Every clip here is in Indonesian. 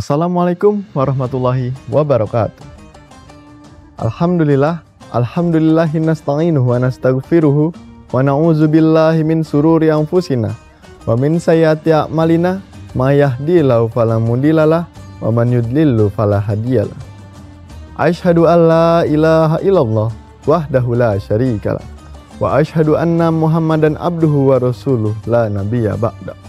Assalamualaikum warahmatullahi wabarakatuh. Alhamdulillahi nasta'inuhu wa nastaghfiruhu wa na'udzubillahi min sururi anfusina wa min sayyiati a'malina may yahdihillahu fala mudhillalah wa man yudlilhu fala hadiyalah. Asyhadu an la ilaha illallah wahdahu la syarikalah wa asyhadu anna Muhammadan abduhu wa rasuluh la nabiyya ba'da.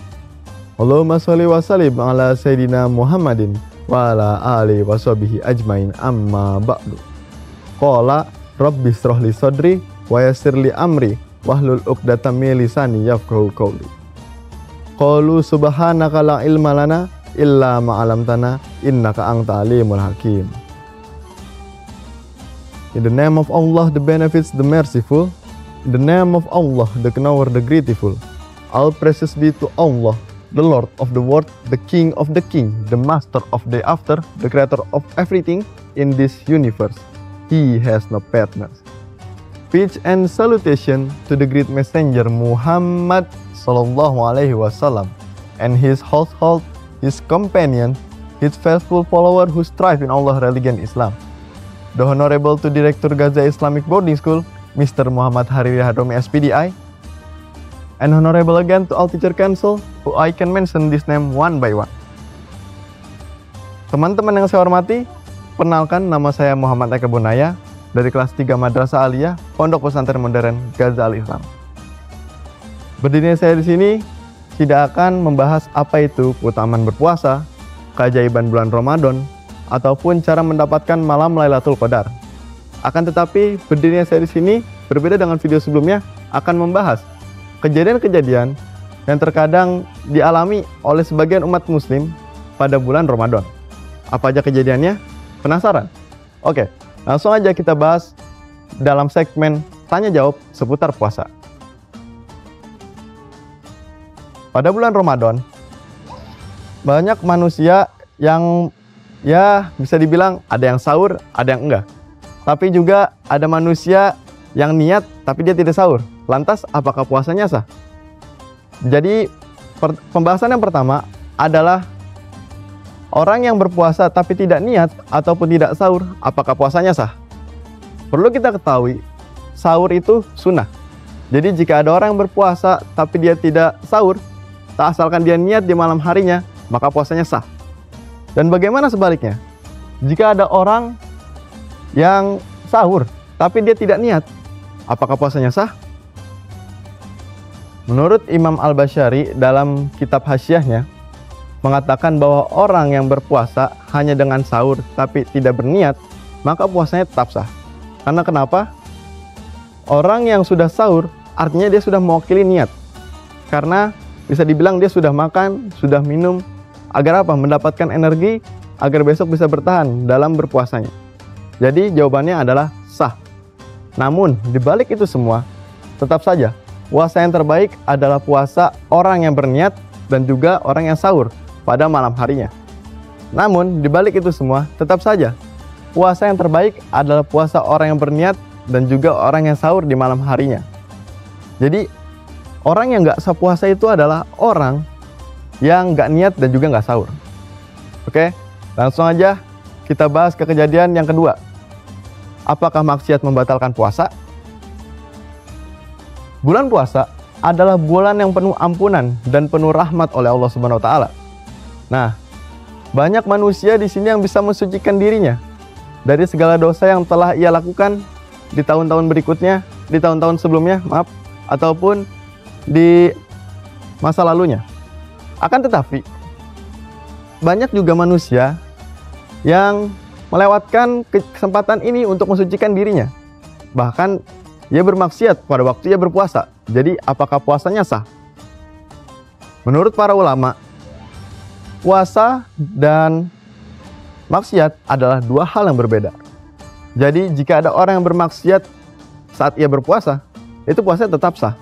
Allahumma sholli wa sallim ala sayyidina Muhammadin wa ala alihi wa sahbihi ajmain amma ba'du. Qala rabbi shrah li sadri wa yassir li amri wahlul 'uqdatam min lisani yafqahu qawli. Qalu subhanaka la ilma lana illa ma 'allamtana innaka anta alimul hakim. In the name of Allah, the benefits, the merciful. In the name of Allah, the knower, the grateful. All praises be to Allah, the Lord of the world, the King of the king, the Master of the after, the Creator of everything in this universe. He has no partners. Peace and salutation to the great messenger Muhammad sallallahu alaihi wasallam and his household, his companion, his faithful follower who strive in Allah religion Islam. The Honorable to Director Gaza Islamic Boarding School, Mr. Muhammad Hariri Hadromi SPDI, and honorable again to all teacher council who I can mention this name one by one. Teman-teman yang saya hormati, perkenalkan nama saya Muhammad Eka Bunaya dari kelas 3 Madrasah Aliyah Pondok Pesantren Modern Gaza Al Islam. Berdirinya saya di sini tidak akan membahas apa itu keutamaan berpuasa, keajaiban bulan Ramadan, ataupun cara mendapatkan malam Lailatul Qadar. Akan tetapi berdirinya saya di sini berbeda dengan video sebelumnya akan membahas kejadian-kejadian yang terkadang dialami oleh sebagian umat muslim pada bulan Ramadan. Apa aja kejadiannya? Penasaran? Oke, langsung aja kita bahas dalam segmen tanya jawab seputar puasa. Pada bulan Ramadan, banyak manusia yang bisa dibilang ada yang sahur, ada yang enggak. Tapi juga ada manusia yang niat tapi dia tidak sahur. Lantas apakah puasanya sah? Jadi pembahasan yang pertama adalah orang yang berpuasa tapi tidak niat ataupun tidak sahur, apakah puasanya sah? Perlu kita ketahui, sahur itu sunnah. Jadi jika ada orang yang berpuasa tapi dia tidak sahur, tak asalkan dia niat di malam harinya, maka puasanya sah. Dan bagaimana sebaliknya? Jika ada orang yang sahur tapi dia tidak niat, apakah puasanya sah? Menurut Imam Al-Basyari dalam kitab Hasyiahnya mengatakan bahwa orang yang berpuasa hanya dengan sahur tapi tidak berniat, maka puasanya tetap sah. Karena kenapa? Orang yang sudah sahur artinya dia sudah mewakili niat. Karena bisa dibilang dia sudah makan, sudah minum, agar apa? Mendapatkan energi agar besok bisa bertahan dalam berpuasanya. Jadi jawabannya adalah sah. Namun dibalik itu semua, tetap saja puasa yang terbaik adalah puasa orang yang berniat dan juga orang yang sahur pada malam harinya. Namun dibalik itu semua, tetap saja puasa yang terbaik adalah puasa orang yang berniat dan juga orang yang sahur di malam harinya. Jadi orang yang nggak sah puasa itu adalah orang yang nggak niat dan juga nggak sahur. Oke, langsung aja kita bahas ke kejadian yang kedua. Apakah maksiat membatalkan puasa? Bulan puasa adalah bulan yang penuh ampunan dan penuh rahmat oleh Allah Subhanahu wa taala. Nah, banyak manusia di sini yang bisa mensucikan dirinya dari segala dosa yang telah ia lakukan di tahun-tahun berikutnya, di tahun-tahun sebelumnya, ataupun di masa lalunya. Akan tetapi, banyak juga manusia yang melewatkan kesempatan ini untuk mensucikan dirinya. Bahkan ia bermaksiat pada waktu ia berpuasa. Jadi apakah puasanya sah? Menurut para ulama, puasa dan maksiat adalah dua hal yang berbeda. Jadi jika ada orang yang bermaksiat saat ia berpuasa, itu puasanya tetap sah.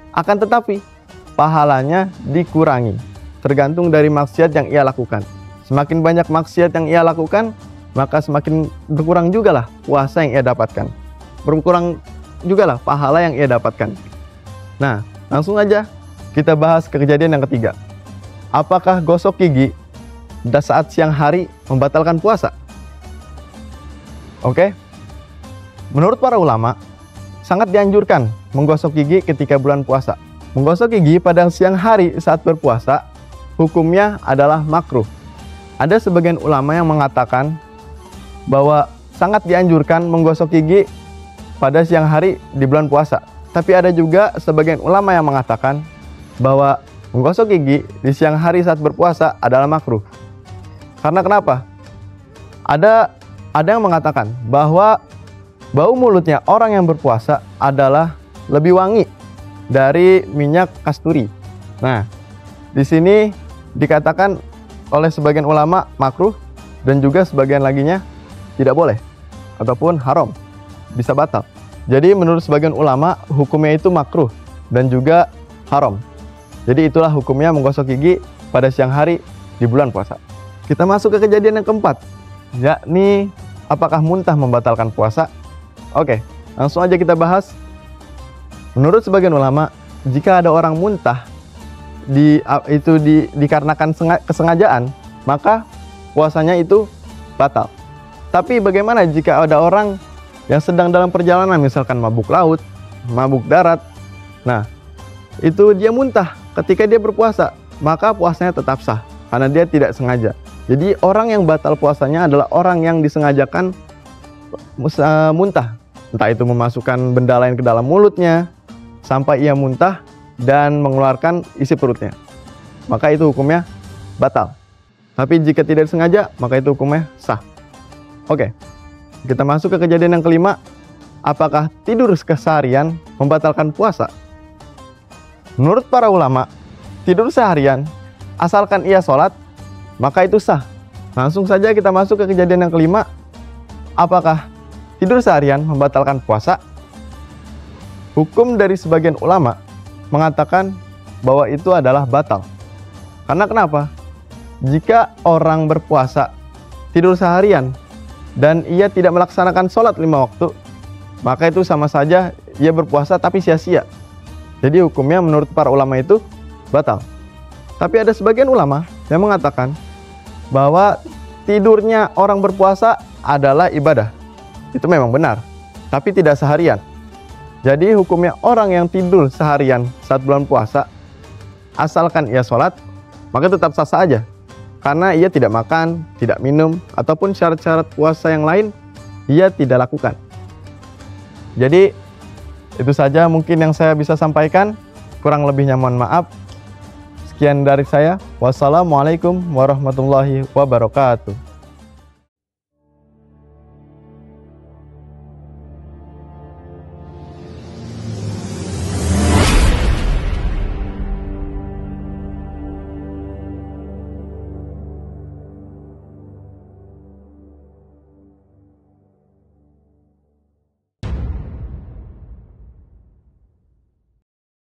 Akan tetapi pahalanya dikurangi, tergantung dari maksiat yang ia lakukan. Semakin banyak maksiat yang ia lakukan, maka semakin berkurang juga lah puasa yang ia dapatkan. Berkurang juga lah pahala yang ia dapatkan. Nah, langsung aja kita bahas ke kejadian yang ketiga. Apakah gosok gigi saat siang hari membatalkan puasa? Oke. Menurut para ulama, sangat dianjurkan menggosok gigi ketika bulan puasa. Menggosok gigi pada siang hari saat berpuasa, hukumnya adalah makruh. Ada sebagian ulama yang mengatakan bahwa sangat dianjurkan menggosok gigi pada siang hari di bulan puasa. Tapi ada juga sebagian ulama yang mengatakan bahwa menggosok gigi di siang hari saat berpuasa adalah makruh. Karena kenapa? Ada yang mengatakan bahwa bau mulutnya orang yang berpuasa adalah lebih wangi dari minyak kasturi. Nah, di sini dikatakan oleh sebagian ulama makruh dan juga sebagian laginya tidak boleh ataupun haram, bisa batal. Jadi menurut sebagian ulama hukumnya itu makruh dan juga haram. Jadi itulah hukumnya menggosok gigi pada siang hari di bulan puasa. Kita masuk ke kejadian yang keempat, yakni apakah muntah membatalkan puasa? Oke, langsung aja kita bahas. Menurut sebagian ulama, jika ada orang muntah dikarenakan kesengajaan, maka puasanya itu batal. Tapi bagaimana jika ada orang yang sedang dalam perjalanan, misalkan mabuk laut, mabuk darat, nah itu dia muntah ketika dia berpuasa, maka puasanya tetap sah karena dia tidak sengaja. Jadi orang yang batal puasanya adalah orang yang disengajakan muntah, entah itu memasukkan benda lain ke dalam mulutnya sampai ia muntah dan mengeluarkan isi perutnya, maka itu hukumnya batal. Tapi jika tidak sengaja, maka itu hukumnya sah. Oke, kita masuk ke kejadian yang kelima. Apakah tidur keseharian membatalkan puasa? Menurut para ulama, tidur seharian asalkan ia sholat, maka itu sah. Langsung saja kita masuk ke kejadian yang kelima. Apakah tidur seharian membatalkan puasa? Hukum dari sebagian ulama mengatakan bahwa itu adalah batal. Karena kenapa? Jika orang berpuasa tidur seharian dan ia tidak melaksanakan sholat 5 waktu, maka itu sama saja ia berpuasa tapi sia-sia. Jadi hukumnya menurut para ulama itu batal. Tapi ada sebagian ulama yang mengatakan bahwa tidurnya orang berpuasa adalah ibadah. Itu memang benar, tapi tidak seharian. Jadi hukumnya orang yang tidur seharian saat bulan puasa, asalkan ia sholat, maka tetap sah-sah aja. Karena ia tidak makan, tidak minum, ataupun syarat-syarat puasa yang lain, ia tidak lakukan. Jadi itu saja mungkin yang saya bisa sampaikan. Kurang lebihnya mohon maaf. Sekian dari saya. Wassalamualaikum warahmatullahi wabarakatuh.